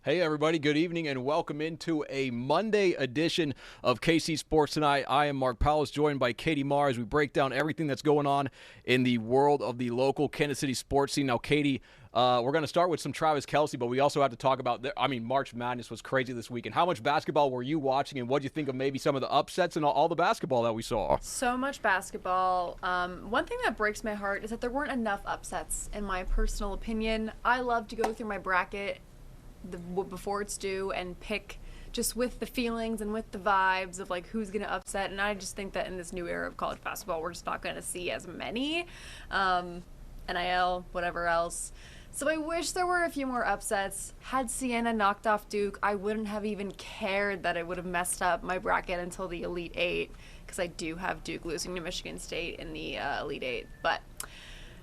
Hey everybody, good evening and welcome into a Monday edition of KC Sports Tonight. I am Mark Poulose, joined by Katie Maher as we break down everything that's going on in the world of the local Kansas City sports scene. Now, Katie, we're going to start with some Travis Kelce, but we also have to talk about, March Madness was crazy this week. And how much basketball were you watching, and what do you think of maybe some of the upsets and all the basketball that we saw? So much basketball. One thing that breaks my heart is that there weren't enough upsets, in my personal opinion. I love to go through my bracket before it's due and pick just with the feelings and with the vibes of like who's going to upset, and I just think that in this new era of college basketball we're just not going to see as many NIL, whatever else. So I wish there were a few more upsets. Had Siena knocked off Duke, I wouldn't have even cared that it would have messed up my bracket until the Elite Eight, because I do have Duke losing to Michigan State in the Elite Eight. But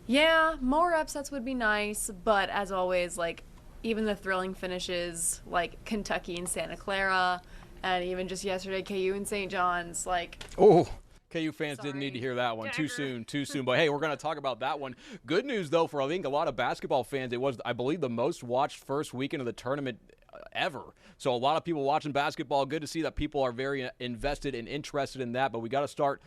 yeah, more upsets would be nice, but as always, like, even the thrilling finishes like Kentucky and Santa Clara, and even just yesterday KU and St. John's, like, Oh, KU fans sorry, didn't need to hear that one. Too dagger. soon. But hey, we're going to talk about that one. Good news, though, for I think a lot of basketball fans. It was, I believe, the most watched first weekend of the tournament ever. So a lot of people watching basketball. Good to see that people are very invested and interested in that. But we got to start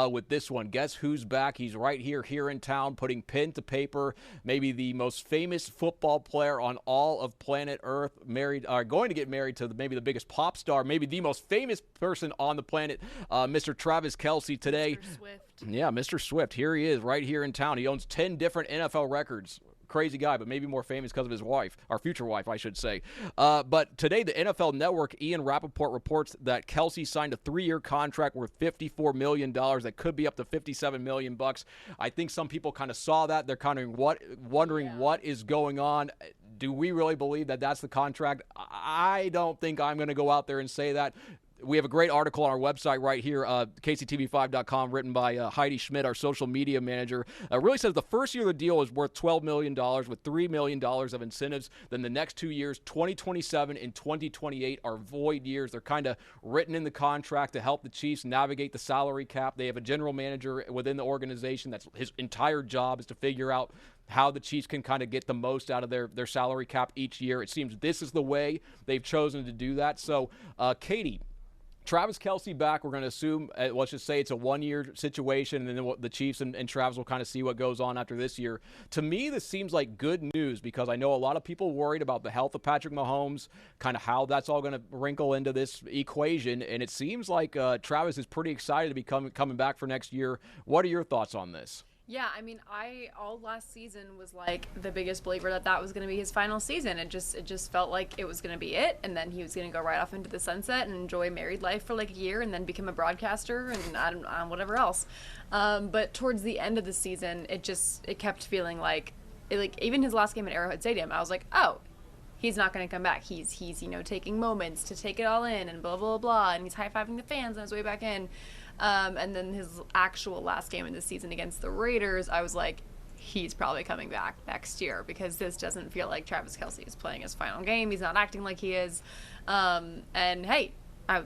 with this one. Guess who's back? He's right here in town, putting pen to paper. Maybe the most famous football player on all of planet Earth, going to get married to maybe the biggest pop star, maybe the most famous person on the planet, Mr. Travis Kelce today. Mr. Swift. Yeah, Mr. Swift. Here he is, right here in town. He owns 10 different NFL records. Crazy guy, but maybe more famous because of his wife, our future wife, I should say. But today, the NFL Network, Ian Rappaport, reports that Kelce signed a 3-year contract worth $54 million that could be up to $57 million. I think some people kind of saw that. They're kind of wondering what is going on. Do we really believe that that's the contract? I don't think I'm going to go out there and say that. We have a great article on our website right here, KCTV5.com, written by Heidi Schmidt, our social media manager. Really says the first year of the deal is worth $12 million with $3 million of incentives. Then the next 2 years, 2027 and 2028, are void years. They're kind of written in the contract to help the Chiefs navigate the salary cap. They have a general manager within the organization that's his entire job is to figure out how the Chiefs can kind of get the most out of their salary cap each year. It seems this is the way they've chosen to do that. So, Katie, Travis Kelce back, we're going to assume, let's just say it's a 1-year situation, and then the Chiefs and Travis will kind of see what goes on after this year. To me, this seems like good news because I know a lot of people worried about the health of Patrick Mahomes, kind of how that's all going to wrinkle into this equation, and it seems like Travis is pretty excited to be coming back for next year. What are your thoughts on this? Yeah, I mean, I all last season was like the biggest believer that was going to be his final season. It just felt like it was going to be it, and then he was going to go right off into the sunset and enjoy married life for like a year, and then become a broadcaster and I don't know, whatever else. But towards the end of the season, it kept feeling like even his last game at Arrowhead Stadium, I was like, oh, he's not going to come back. He's taking moments to take it all in and blah blah blah, and he's high fiving the fans on his way back in. And then his actual last game of the season against the Raiders, I was like, he's probably coming back next year because this doesn't feel like Travis Kelce is playing his final game. He's not acting like he is. And hey,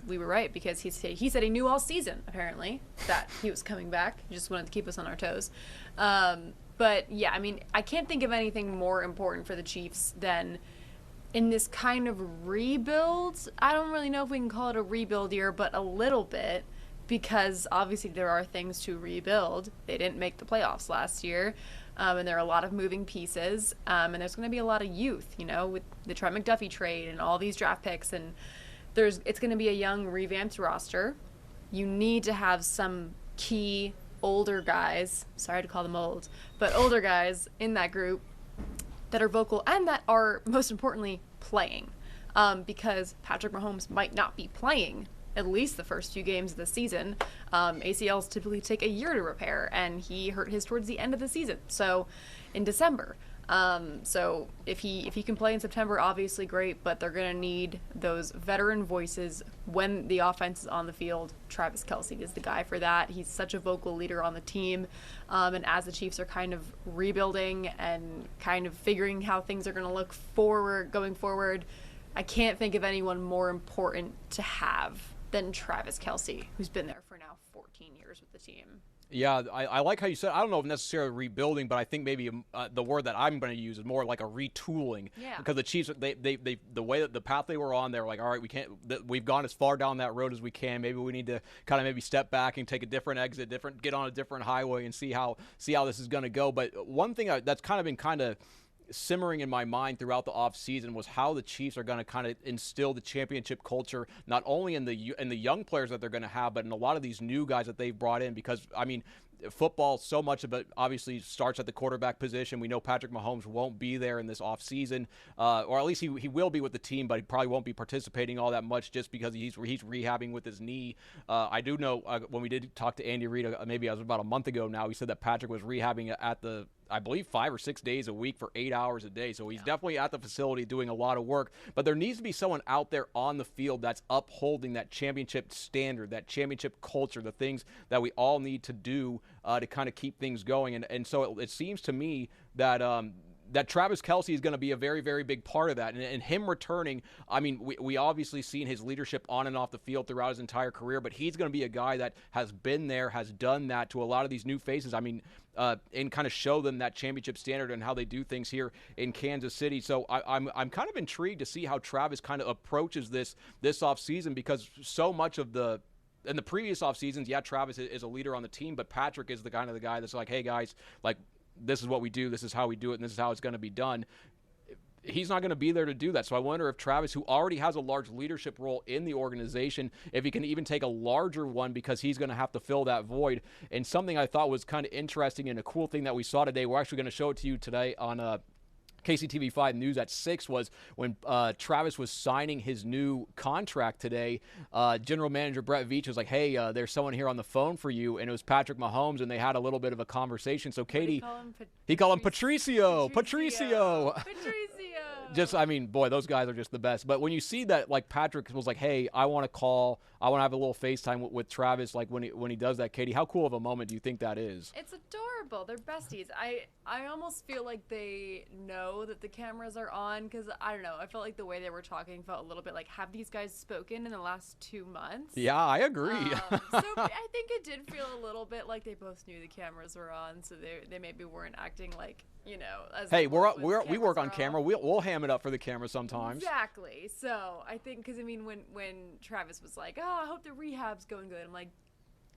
we were right because he said he knew all season, apparently, that he was coming back. He just wanted to keep us on our toes. But yeah, I mean, I can't think of anything more important for the Chiefs than in this kind of rebuild. I don't really know if we can call it a rebuild year, but a little bit. Because obviously there are things to rebuild. They didn't make the playoffs last year, and there are a lot of moving pieces, and there's going to be a lot of youth, with the Trent McDuffie trade and all these draft picks, and it's going to be a young, revamped roster. You need to have some key older guys, sorry to call them old, but older guys in that group that are vocal and that are, most importantly, playing, because Patrick Mahomes might not be playing at least the first few games of the season. ACLs typically take a year to repair, and he hurt his towards the end of the season, so in December. So if he can play in September, obviously great, but they're going to need those veteran voices when the offense is on the field. Travis Kelce is the guy for that. He's such a vocal leader on the team, and as the Chiefs are kind of rebuilding and kind of figuring how things are going to look going forward, I can't think of anyone more important to have than Travis Kelce, who's been there for now 14 years with the team. Yeah, I like how you said. I don't know if necessarily rebuilding, but I think maybe the word that I'm going to use is more like a retooling. Yeah. Because the Chiefs, they the way that the path they were on, they're like, all right, we've gone as far down that road as we can. Maybe we need to kind of maybe step back and take a different exit, get on a different highway and see how this is going to go. But one thing that's kind of been simmering in my mind throughout the offseason was how the Chiefs are going to kind of instill the championship culture, not only in the young players that they're going to have, but in a lot of these new guys that they've brought in. Because, I mean, football, so much of it obviously starts at the quarterback position. We know Patrick Mahomes won't be there in this offseason, or at least he will be with the team, but he probably won't be participating all that much just because he's rehabbing with his knee. I do know when we did talk to Andy Reid, maybe it was about a month ago now, he said that Patrick was rehabbing at I believe 5 or 6 days a week for 8 hours a day. So he's definitely at the facility doing a lot of work. But there needs to be someone out there on the field that's upholding that championship standard, that championship culture, the things that we all need to do to kind of keep things going. And so it seems to me that that Travis Kelce is going to be a very, very big part of that. And him returning, I mean, we obviously seen his leadership on and off the field throughout his entire career, but he's going to be a guy that has been there, has done that to a lot of these new faces. I mean, and kind of show them that championship standard and how they do things here in Kansas City. So I'm kind of intrigued to see how Travis kind of approaches this offseason, because so much of in the previous off seasons, Travis is a leader on the team, but Patrick is the kind of the guy that's like, hey guys, like, this is what we do, this is how we do it, and this is how it's going to be done. He's not going to be there to do that. So I wonder if Travis, who already has a large leadership role in the organization, if he can even take a larger one, because he's going to have to fill that void. And something I thought was kind of interesting and a cool thing that we saw today, we're actually going to show it to you today on KCTV5 News at 6, was when Travis was signing his new contract today. General Manager Brett Veach was like, hey, there's someone here on the phone for you, and it was Patrick Mahomes, and they had a little bit of a conversation. So Katie, he called him Patricio. Just, I mean, boy, those guys are just the best. But when you see that, like, Patrick was like, hey, I want to have a little FaceTime with Travis, like, when he does that, Katie, how cool of a moment do you think that is? It's adorable. They're besties. I almost feel like they know that the cameras are on, because, I don't know, I felt like the way they were talking felt a little bit like, have these guys spoken in the last 2 months? Yeah, I agree. So I think it did feel a little bit like they both knew the cameras were on, so they maybe weren't acting like, you know, as hey, we work on camera. We'll ham it up for the camera sometimes. Exactly. So I think, because I mean, when Travis was like, "Oh, I hope the rehab's going good," I'm like,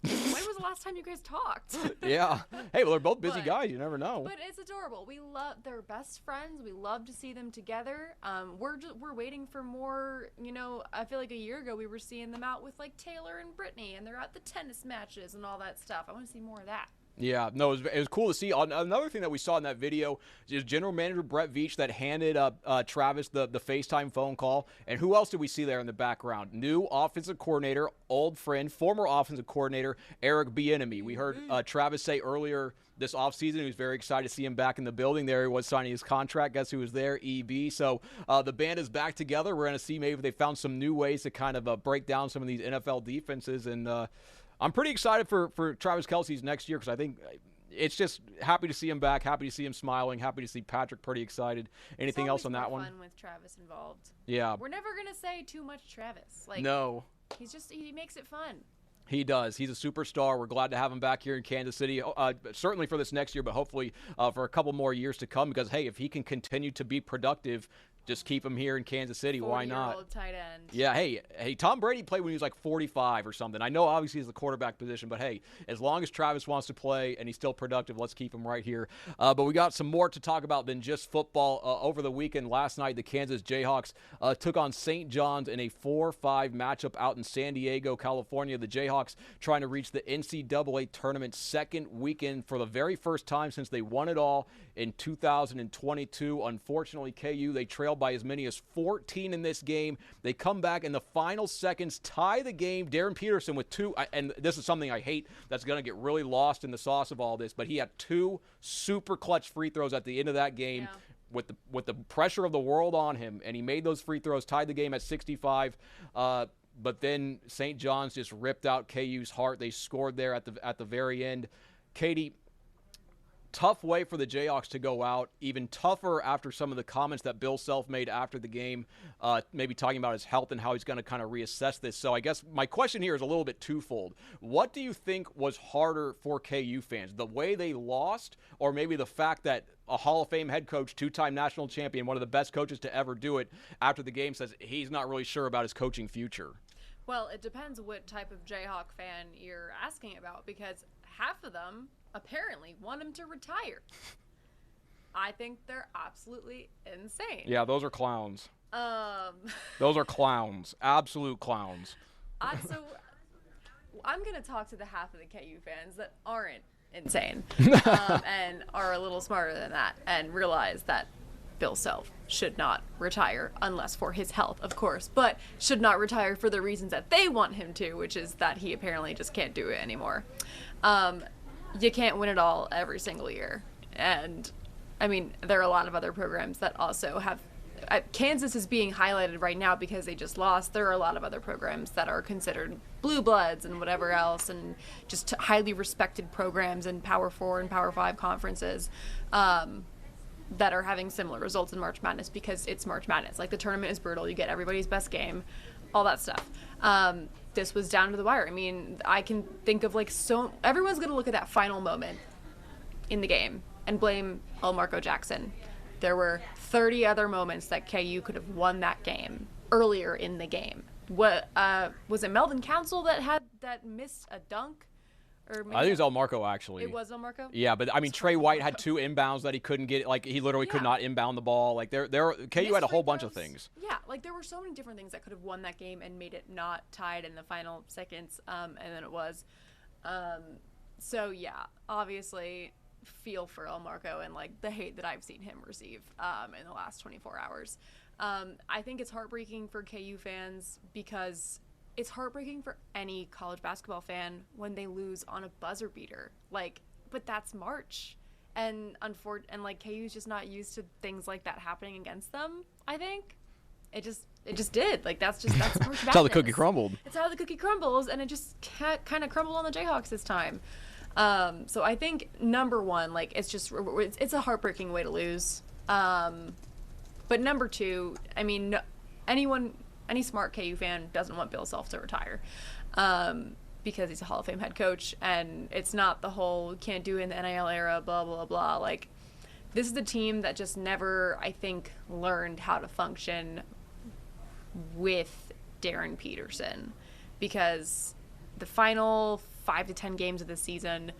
when was the last time you guys talked? Yeah. Hey, well, they're both busy guys. You never know. But it's adorable. They're best friends. We love to see them together. We're waiting for more. You know, I feel like a year ago we were seeing them out with like Taylor and Brittany, and they're at the tennis matches and all that stuff. I want to see more of that. Yeah, no, it was cool to see. Another thing that we saw in that video is General Manager Brett Veach that handed Travis the FaceTime phone call. And who else did we see there in the background? New offensive coordinator, old friend, former offensive coordinator, Eric Bieniemy. We heard Travis say earlier this offseason he was very excited to see him back in the building. There he was signing his contract. Guess who was there? EB. So the band is back together. We're going to see maybe if they found some new ways to kind of break down some of these NFL defenses. And I'm pretty excited for Travis Kelce's next year, because I think it's just happy to see him back, happy to see him smiling, happy to see Patrick pretty excited. Anything else on that one? Fun with Travis involved. Yeah. We're never gonna say too much Travis. Like, no. He makes it fun. He does. He's a superstar. We're glad to have him back here in Kansas City, certainly for this next year, but hopefully for a couple more years to come, because, hey, if he can continue to be productive, just keep him here in Kansas City. Why not? 40-year-old tight end. Yeah, hey, Tom Brady played when he was like 45 or something. I know obviously he's the quarterback position, but hey, as long as Travis wants to play and he's still productive, let's keep him right here. But we got some more to talk about than just football. Over the weekend, last night, the Kansas Jayhawks took on St. John's in a 4-5 matchup out in San Diego, California. The Jayhawks trying to reach the NCAA Tournament second weekend for the very first time since they won it all in 2022. Unfortunately, KU, they trailed by as many as 14 in this game. They come back in the final seconds, tie the game. Darren Peterson with 2, and this is something I hate that's going to get really lost in the sauce of all this, but he had 2 super clutch free throws at the end of that game. Yeah. With the pressure of the world on him, and he made those free throws, tied the game at 65. But then St. John's just ripped out KU's heart. They scored there at the very end. Katie, Tough way for the Jayhawks to go out. Even tougher after some of the comments that Bill Self made after the game, maybe talking about his health and how he's going to kind of reassess this. So I guess my question here is a little bit twofold. What do you think was harder for KU fans? The way they lost, or maybe the fact that a Hall of Fame head coach, two-time national champion, one of the best coaches to ever do it, after the game says he's not really sure about his coaching future? Well, it depends what type of Jayhawk fan you're asking about, because half of them apparently want him to retire. I think they're absolutely insane. Yeah, those are clowns. Those are clowns. Absolute clowns. So I'm going to talk to the half of the KU fans that aren't insane and are a little smarter than that and realize that Bill Self should not retire unless for his health, of course, but should not retire for the reasons that they want him to, which is that he apparently just can't do it anymore. You can't win it all every single year. And, I mean, there are a lot of other programs that also have Kansas is being highlighted right now because they just lost. There are a lot of other programs that are considered blue bloods and whatever else, and just highly respected programs in Power 4 and Power 5 conferences that are having similar results in March Madness because it's March Madness. Like, the tournament is brutal. You get everybody's best game, all that stuff. This was down to the wire. I mean, I can think of everyone's going to look at that final moment in the game and blame Marco Jackson. There were 30 other moments that KU could have won that game earlier in the game. What was it? Melvin Council that missed a dunk, or maybe I think it was El Marco actually. It was El Marco. Yeah, but I mean Trey White had 2 inbounds that he couldn't get. Like he literally could not inbound the ball. Like KU had a whole bunch of things. Yeah, like there were so many different things that could have won that game and made it not tied in the final seconds. And then it was. So yeah, obviously, feel for El Marco and like the hate that I've seen him receive in the last 24 hours. I think it's heartbreaking for KU fans because it's heartbreaking for any college basketball fan when they lose on a buzzer beater. Like, but that's March, and like KU's just not used to things like that happening against them. I think it just did. Like that's March Madness. That's how the cookie crumbled. It's how the cookie crumbles, and it just kind of crumbled on the Jayhawks this time. So I think number one, like it's a heartbreaking way to lose. But number two, I mean, any smart KU fan doesn't want Bill Self to retire, because he's a Hall of Fame head coach, and it's not the whole can't do it in the NIL era, blah blah blah. Like, this is the team that just never, I think, learned how to function with Darren Peterson, because the final 5 to 10 games of the season,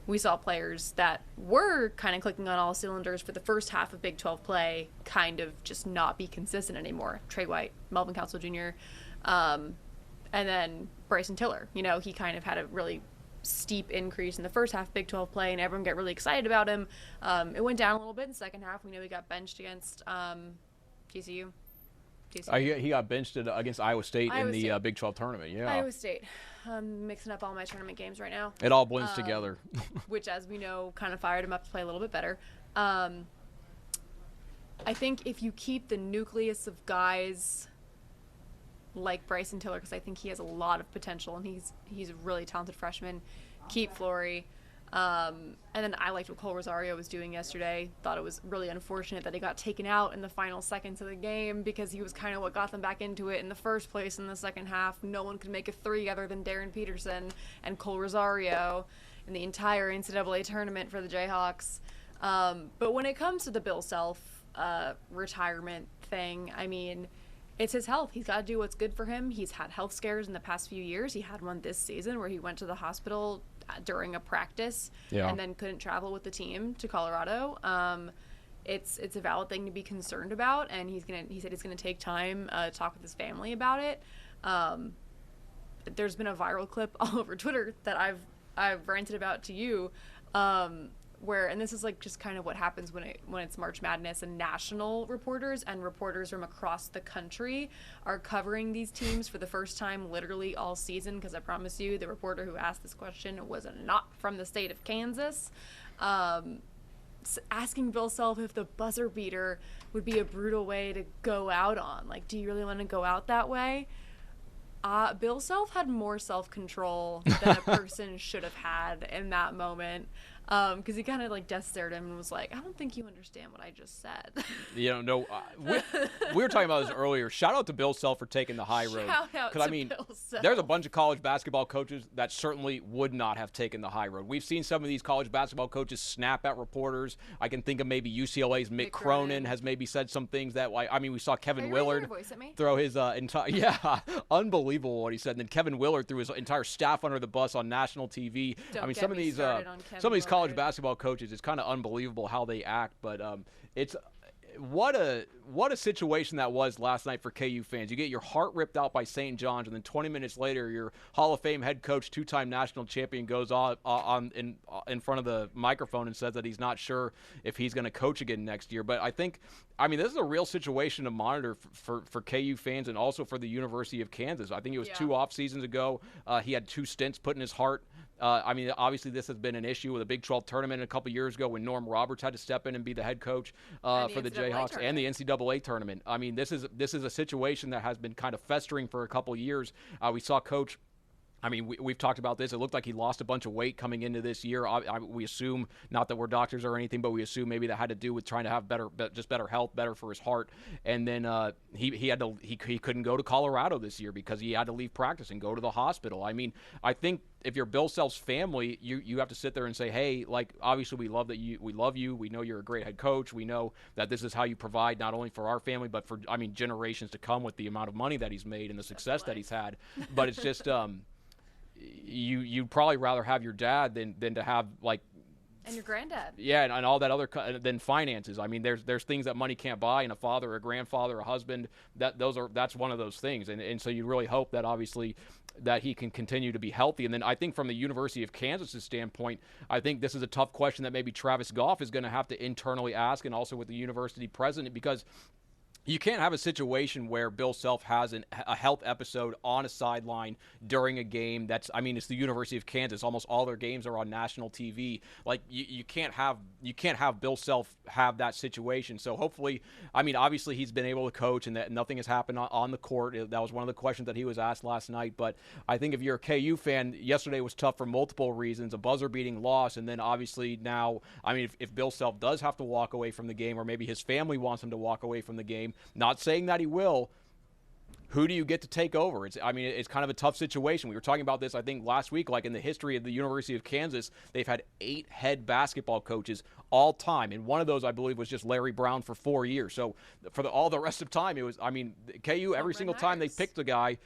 we saw players that were kind of clicking on all cylinders for the first half of Big 12 play kind of just not be consistent anymore. Trey White, Melvin Council Jr., and then Bryson Tiller. You know, he kind of had a really steep increase in the first half of Big 12 play, and everyone got really excited about him. It went down a little bit in the second half. We know he got benched against TCU. He got benched against Iowa State in the Big 12 tournament. Yeah, Iowa State. I'm mixing up all my tournament games right now. It all blends together. Which, as we know, kind of fired him up to play a little bit better. I think if you keep the nucleus of guys like Bryson Tiller, because I think he has a lot of potential, and he's a really talented freshman. Keep Flory. And then I liked what Cole Rosario was doing yesterday. Thought it was really unfortunate that he got taken out in the final seconds of the game, because he was kind of what got them back into it in the first place in the second half. No one could make a three other than Darren Peterson and Cole Rosario in the entire NCAA tournament for the Jayhawks. But when it comes to the Bill Self retirement thing, I mean, it's his health. He's got to do what's good for him. He's had health scares in the past few years. He had one this season where he went to the hospital during a practice and then couldn't travel with the team to Colorado. It's a valid thing to be concerned about, and he said he's gonna take time to talk with his family about it. There's been a viral clip all over Twitter that I've ranted about to you, and this is like just kind of what happens when it's March Madness, and national reporters and reporters from across the country are covering these teams for the first time literally all season, because I promise you the reporter who asked this question was not from the state of Kansas, asking Bill Self if the buzzer beater would be a brutal way to go out on. Like, do you really want to go out that way? Bill Self had more self-control than a person should have had in that moment. because he kind of like death stared him and was like, I don't think you understand what I just said. We were talking about this earlier. Shout out to Bill Self for taking the high road. Shout out to Bill Self. There's a bunch of college basketball coaches that certainly would not have taken the high road. We've seen some of these college basketball coaches snap at reporters. I can think of maybe UCLA's Mick Cronin has maybe said some things that, we saw Kevin Willard throw his entire unbelievable what he said. And then Kevin Willard threw his entire staff under the bus on national TV. Some of these college basketball coaches, it's kind of unbelievable how they act, but it's what a situation that was last night for KU fans. You get your heart ripped out by St. John's, and then 20 minutes later, your Hall of Fame head coach, two-time national champion, goes on in front of the microphone and says that he's not sure if he's going to coach again next year. But this is a real situation to monitor for KU fans and also for the University of Kansas. I think it was 2 off seasons ago. He had 2 stints put in his heart. Obviously this has been an issue with the Big 12 tournament a couple years ago when Norm Roberts had to step in and be the head coach for the Jayhawks and the NCAA tournament. This is a situation that has been kind of festering for a couple years. We saw Coach. We've talked about this. It looked like he lost a bunch of weight coming into this year. We assume, not that we're doctors or anything, but we assume maybe that had to do with trying to have better health, better for his heart. And then he couldn't go to Colorado this year because he had to leave practice and go to the hospital. I think if you're Bill Self's family, you have to sit there and say, hey, obviously we love you. We know you're a great head coach. We know that this is how you provide not only for our family, but for generations to come with the amount of money that he's made and the success that he's had. But it's just you'd probably rather have your dad than to have and your granddad. Yeah, and all that other than finances. There's things that money can't buy, and a father, a grandfather, a husband. That's one of those things, and so you really hope that obviously that he can continue to be healthy. And then I think from the University of Kansas' standpoint, I think this is a tough question that maybe Travis Goff is going to have to internally ask, and also with the university president, because you can't have a situation where Bill Self has a health episode on a sideline during a game. It's the University of Kansas. Almost all their games are on national TV. You can't have Bill Self have that situation. So hopefully, obviously he's been able to coach and that nothing has happened on the court. That was one of the questions that he was asked last night. But I think if you're a KU fan, yesterday was tough for multiple reasons. A buzzer-beating loss, and then obviously now, if Bill Self does have to walk away from the game, or maybe his family wants him to walk away from the game, not saying that he will, who do you get to take over? It's kind of a tough situation. We were talking about this, I think, last week. In the history of the University of Kansas, they've had 8 head basketball coaches all time, and one of those, I believe, was just Larry Brown for 4 years. So for all the rest of time, it was, KU, every single time they picked a guy,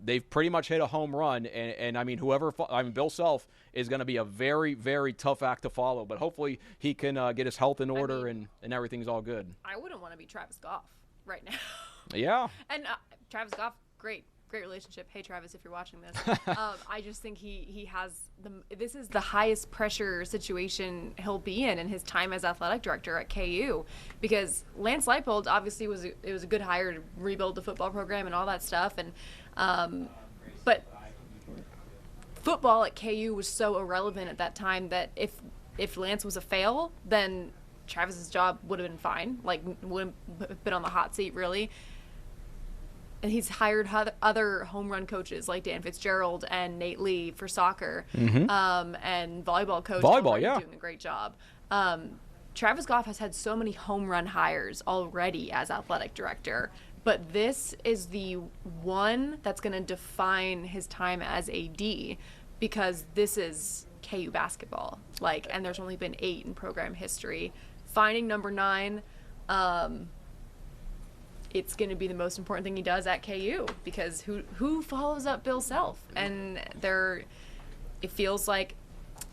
they've pretty much hit a home run, and Bill Self is going to be a very, very tough act to follow. But hopefully he can get his health in order and everything's all good. I wouldn't want to be Travis Goff right now. Yeah. And Travis Goff, great relationship. Hey, Travis, if you're watching this. I just think he has this is the highest pressure situation he'll be in his time as athletic director at KU, because Lance Leipold obviously was a good hire to rebuild the football program and all that stuff, and but football at KU was so irrelevant at that time that if Lance was a fail, then Travis's job would have been fine, wouldn't have been on the hot seat really. And he's hired other home run coaches like Dan Fitzgerald and Nate Lee for soccer, and volleyball coach doing a great job. Travis Goff has had so many home run hires already as athletic director, but this is the one that's going to define his time as AD, because this is KU basketball, and there's only been 8 in program history. Finding number 9, it's going to be the most important thing he does at KU, because who follows up Bill Self? And it feels like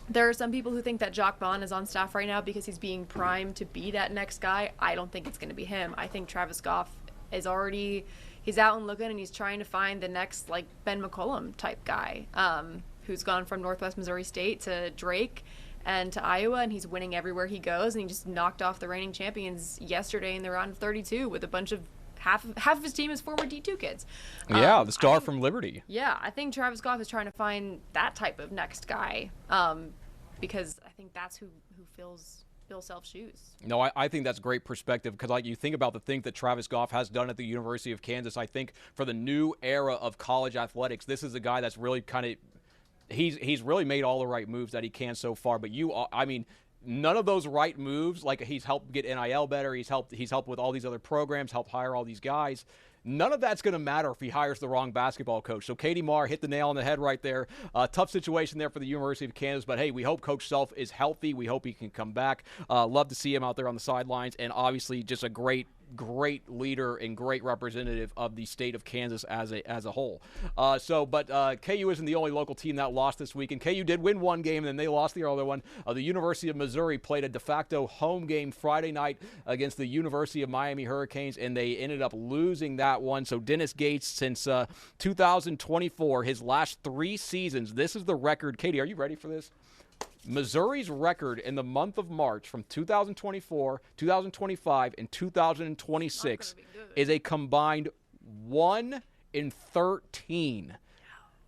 there are some people who think that Jacques Vaughn is on staff right now because he's being primed to be that next guy. I don't think it's going to be him. I think Travis Goff is he's out and looking, and he's trying to find the next Ben McCollum type guy, who's gone from Northwest Missouri State to Drake and to Iowa, and he's winning everywhere he goes, and he just knocked off the reigning champions yesterday in the round of 32 with a bunch of half of his team is former D2 kids. Yeah, the star from Liberty. Yeah, I think Travis Goff is trying to find that type of next guy, because I think that's who fills Bill Self's shoes. No, I think that's great perspective, because you think about the things that Travis Goff has done at the University of Kansas. I think for the new era of college athletics, this is a guy that's really kind of he's really made all the right moves that he can so far. But I mean, none of those right moves, like he's helped get NIL better, he's helped with all these other programs, helped hire all these guys. None of that's going to matter if he hires the wrong basketball coach. So Katie Maher hit the nail on the head right there. Tough situation there for the University of Kansas, but hey, we hope Coach Self is healthy. We hope he can come back. Love to see him out there on the sidelines, and obviously just a great leader and great representative of the state of Kansas as a whole. But KU isn't the only local team that lost this week, and KU did win one game, and then they lost the other one. The University of Missouri played a de facto home game Friday night against the University of Miami Hurricanes, and they ended up losing that one. So Dennis Gates, since 2024, his last 3 seasons, this is the record. Katie, are you ready for this? Missouri's record in the month of March from 2024, 2025, and 2026 is a combined 1-13.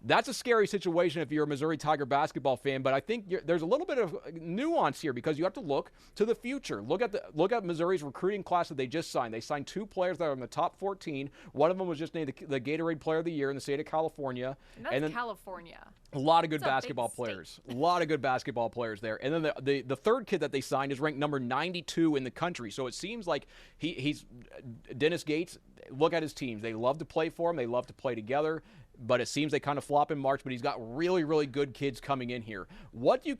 That's a scary situation if you're a Missouri Tiger basketball fan, but I think there's a little bit of nuance here because you have to look to the future. Look at Missouri's recruiting class that they just signed. They signed 2 players that are in the top 14. One of them was just named the Gatorade Player of the Year in the state of California. And that's California. A lot of good basketball players. A lot of good basketball players there. And then the third kid that they signed is ranked number 92 in the country. So it seems like he's Dennis Gates. Look at his teams. They love to play for him. They love to play together. But it seems they kind of flop in March, but he's got really, really good kids coming in here. What do you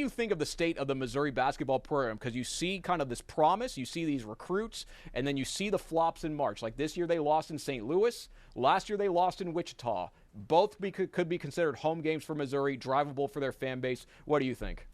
think of the state of the Missouri basketball program? Because you see kind of this promise, you see these recruits, and then you see the flops in March. Like this year they lost in St. Louis. Last year they lost in Wichita. Both could be considered home games for Missouri, drivable for their fan base. What do you think?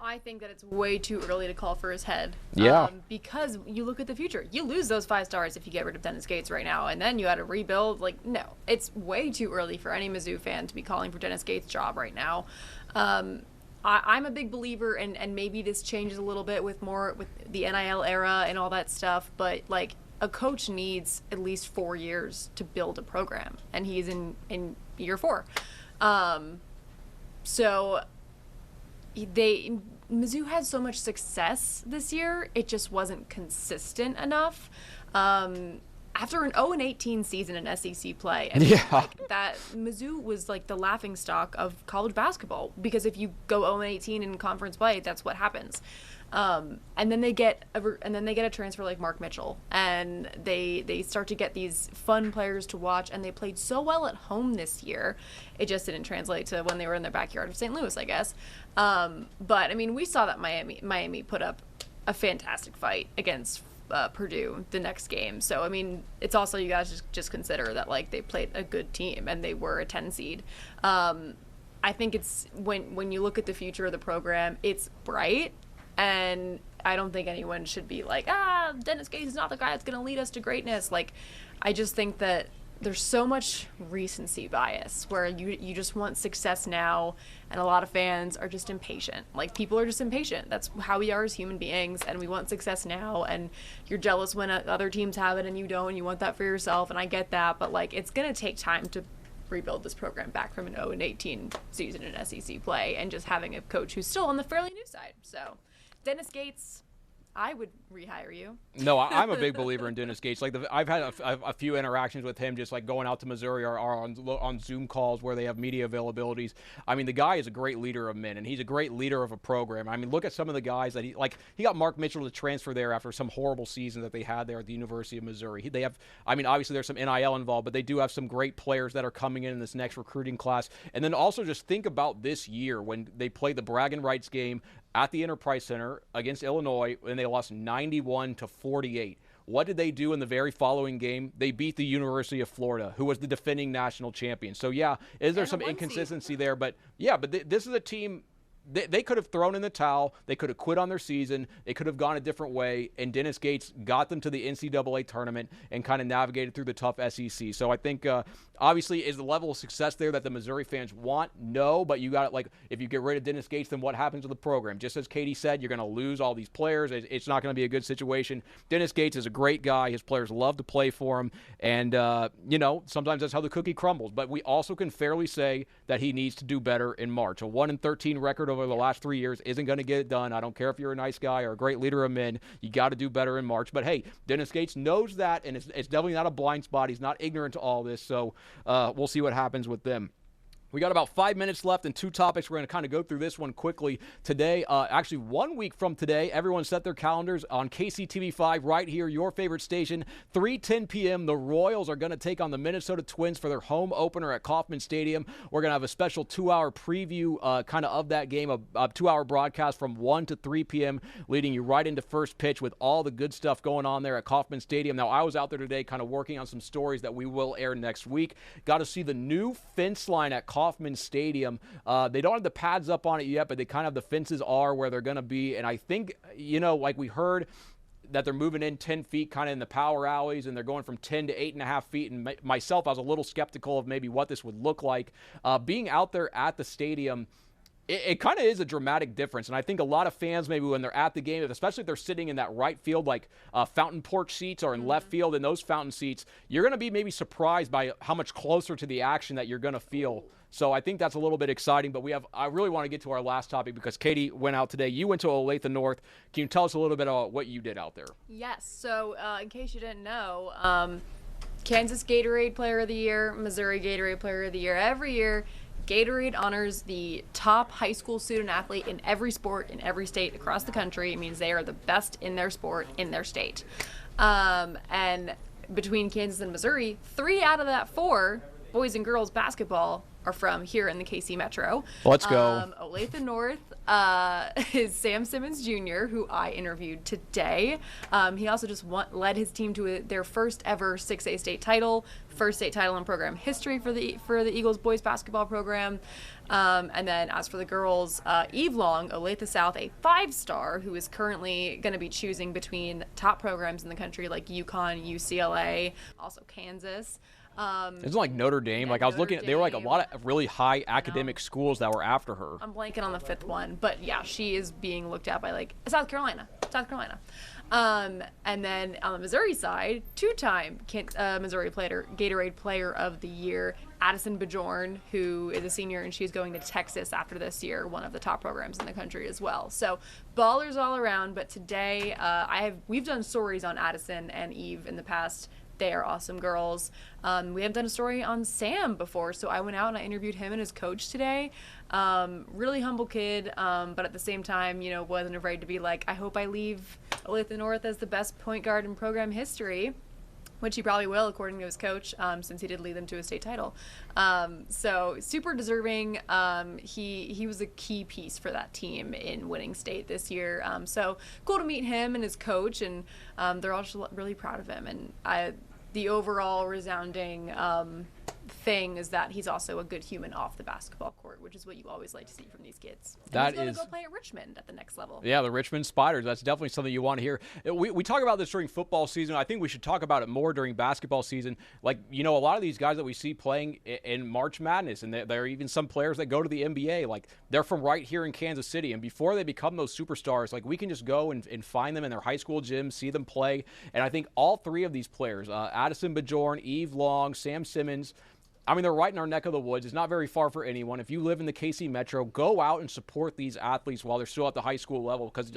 I think that it's way too early to call for his head. Yeah. Because you look at the future. You lose those 5 stars if you get rid of Dennis Gates right now, and then you had to rebuild. Like, no. It's way too early for any Mizzou fan to be calling for Dennis Gates' job right now. I'm a big believer, and maybe this changes a little bit with the NIL era and all that stuff, but, like, a coach needs at least 4 years to build a program, and he's in year 4. Mizzou had so much success this year, it just wasn't consistent enough. After an 0-18 season in SEC play, that Mizzou was like the laughingstock of college basketball, because if you go 0-18 in conference play, that's what happens. And then they get a transfer like Mark Mitchell, and they start to get these fun players to watch, and they played so well at home this year. It just didn't translate to when they were in their backyard of St. Louis, I guess. But I mean, we saw that Miami put up a fantastic fight against Purdue the next game. So I mean, it's also, you guys just consider that, like, they played a good team and they were a 10 seed. I think it's when you look at the future of the program, it's bright. And I don't think anyone should be like, Dennis Gates is not the guy that's going to lead us to greatness. Like, I just think that there's so much recency bias where you just want success now, and a lot of fans are just impatient. Like, people are just impatient. That's how we are as human beings, and we want success now, and you're jealous when other teams have it and you don't, and you want that for yourself, and I get that, but, like, it's going to take time to rebuild this program back from an 0-18 season in SEC play, and just having a coach who's still on the fairly new side. So Dennis Gates, I would rehire you. No, I'm a big believer in Dennis Gates. Like, I've had a few interactions with him, just like going out to Missouri or on Zoom calls where they have media availabilities. I mean, the guy is a great leader of men, and he's a great leader of a program. I mean, look at some of the guys that he got Mark Mitchell to transfer there after some horrible season that they had there at the University of Missouri. They have, I mean, obviously there's some NIL involved, but they do have some great players that are coming in this next recruiting class. And then also just think about this year when they played the bragging rights game at the Enterprise Center against Illinois, and they lost 91-48. What did they do in the very following game? They beat the University of Florida, who was the defending national champion. So, yeah, is there some inconsistency there? But, yeah, this is a team. They could have thrown in the towel. They could have quit on their season. They could have gone a different way. And Dennis Gates got them to the NCAA tournament and kind of navigated through the tough SEC. So I think, obviously, is the level of success there that the Missouri fans want? No, but you got it. Like, if you get rid of Dennis Gates, then what happens to the program? Just as Katie said, you're going to lose all these players. It's not going to be a good situation. Dennis Gates is a great guy. His players love to play for him. And, sometimes that's how the cookie crumbles. But we also can fairly say that he needs to do better in March. A 1-13 record over the last 3 years isn't going to get it done. I don't care if you're a nice guy or a great leader of men. You got to do better in March. But, hey, Dennis Gates knows that, and it's definitely not a blind spot. He's not ignorant to all this. So we'll see what happens with them. We got about 5 minutes left and 2 topics. We're going to kind of go through this one quickly today. Actually, 1 week from today, everyone set their calendars on KCTV5 right here, your favorite station, 3:10 p.m. The Royals are going to take on the Minnesota Twins for their home opener at Kauffman Stadium. We're going to have a special 2-hour preview of that game, a 2-hour broadcast from 1 to 3 p.m., leading you right into first pitch with all the good stuff going on there at Kauffman Stadium. Now, I was out there today kind of working on some stories that we will air next week. Got to see the new fence line at Kauffman Stadium. They don't have the pads up on it yet, but they kind of, the fences are where they're going to be. And I think, like we heard that they're moving in 10 feet kind of in the power alleys, and they're going from 10 to 8.5 feet. And myself, I was a little skeptical of maybe what this would look like. Being out there at the stadium, it kind of is a dramatic difference. And I think a lot of fans, maybe when they're at the game, especially if they're sitting in that right field, like fountain porch seats, or in left field in those fountain seats, you're going to be maybe surprised by how much closer to the action that you're going to feel. So I think that's a little bit exciting. But I really want to get to our last topic because Katie went out today. You went to Olathe North. Can you tell us a little bit about what you did out there? Yes. So in case you didn't know, Kansas Gatorade Player of the Year, Missouri Gatorade Player of the Year. Every year, Gatorade honors the top high school student athlete in every sport in every state across the country. It means they are the best in their sport in their state. And between Kansas and Missouri, 3 out of that 4, boys and girls basketball, are from here in the KC Metro. Let's go. Olathe North is Sam Simmons Jr., who I interviewed today. He also just led his team to their first ever 6A state title, first state title in program history for the Eagles boys basketball program. And then as for the girls, Eve Long, Olathe South, a 5-star who is currently going to be choosing between top programs in the country like UConn, UCLA, also Kansas. Isn't like Notre Dame? Like I was looking at, they were like a lot of really high academic schools that were after her. I'm blanking on the 5th one, but yeah, she is being looked at by like South Carolina. And then on the Missouri side, 2-time Missouri Gatorade Player of the Year, Addison Bajorn, who is a senior, and she's going to Texas after this year, one of the top programs in the country as well. So ballers all around. But today, we've done stories on Addison and Eve in the past. They are awesome girls. We have done a story on Sam before, so I went out and I interviewed him and his coach today. Really humble kid, but at the same time, wasn't afraid to be like, I hope I leave Olathe North as the best point guard in program history, which he probably will, according to his coach, since he did lead them to a state title. So super deserving. He was a key piece for that team in winning state this year. So cool to meet him and his coach, and they're all just really proud of him. And the overall resounding thing is that he's also a good human off the basketball court, which is what you always like to see from these kids. And he's going to go play at Richmond at the next level. Yeah, the Richmond Spiders. That's definitely something you want to hear. We talk about this during football season. I think we should talk about it more during basketball season. Like, a lot of these guys that we see playing in March Madness, and there are even some players that go to the NBA, like they're from right here in Kansas City. And before they become those superstars, like we can just go and find them in their high school gym, see them play. And I think all 3 of these players, Addison Bajorn, Eve Long, Sam Simmons, they're right in our neck of the woods. It's not very far for anyone. If you live in the KC Metro, go out and support these athletes while they're still at the high school level. Because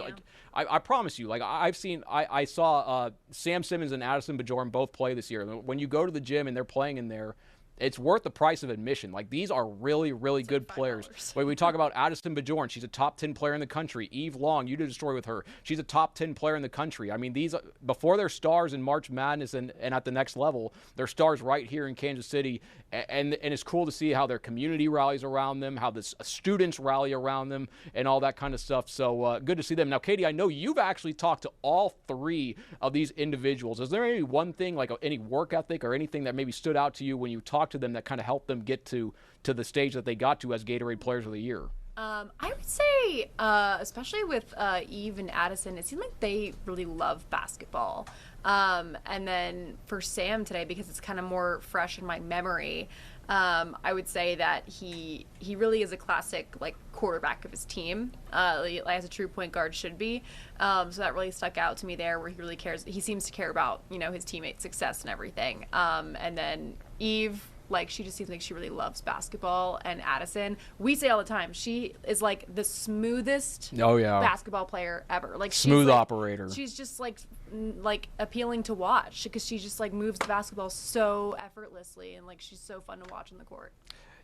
I promise you, like I saw Sam Simmons and Addison Bajorn both play this year. When you go to the gym and they're playing in there, it's worth the price of admission. Like, these are really, really good players. When we talk about Addison Bajorn, she's a top 10 player in the country. Eve Long, you did a story with her. She's a top 10 player in the country. These, before they're stars in March Madness and at the next level, they're stars right here in Kansas City. And it's cool to see how their community rallies around them, how the students rally around them, and all that kind of stuff. So good to see them. Now, Katie, I know you've actually talked to all 3 of these individuals. Is there maybe one thing, like any work ethic or anything that maybe stood out to you when you talked to them that kind of helped them get to the stage that they got to as Gatorade Players of the Year? I would say, especially with Eve and Addison, it seemed like they really love basketball. And then for Sam today, because it's kind of more fresh in my memory, I would say that he really is a classic quarterback of his team, as a true point guard should be. So that really stuck out to me there, where he really cares. He seems to care about his teammates' success and everything. And then Eve, she just seems like she really loves basketball. And Addison, we say all the time, she is the smoothest basketball player ever. Smooth operator. She's just appealing to watch because she just moves the basketball so effortlessly, and she's so fun to watch on the court.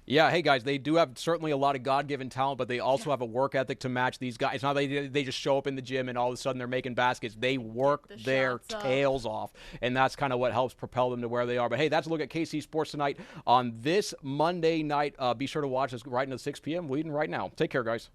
Yeah, hey guys, they do have certainly a lot of God-given talent, but they also have a work ethic to match these guys. It's not like they just show up in the gym and all of a sudden they're making baskets. They work their tails off, and that's kind of what helps propel them to where they are. But hey, that's a look at KC Sports tonight on this Monday night. Be sure to watch us right into 6 p.m. leading right now. Take care, guys.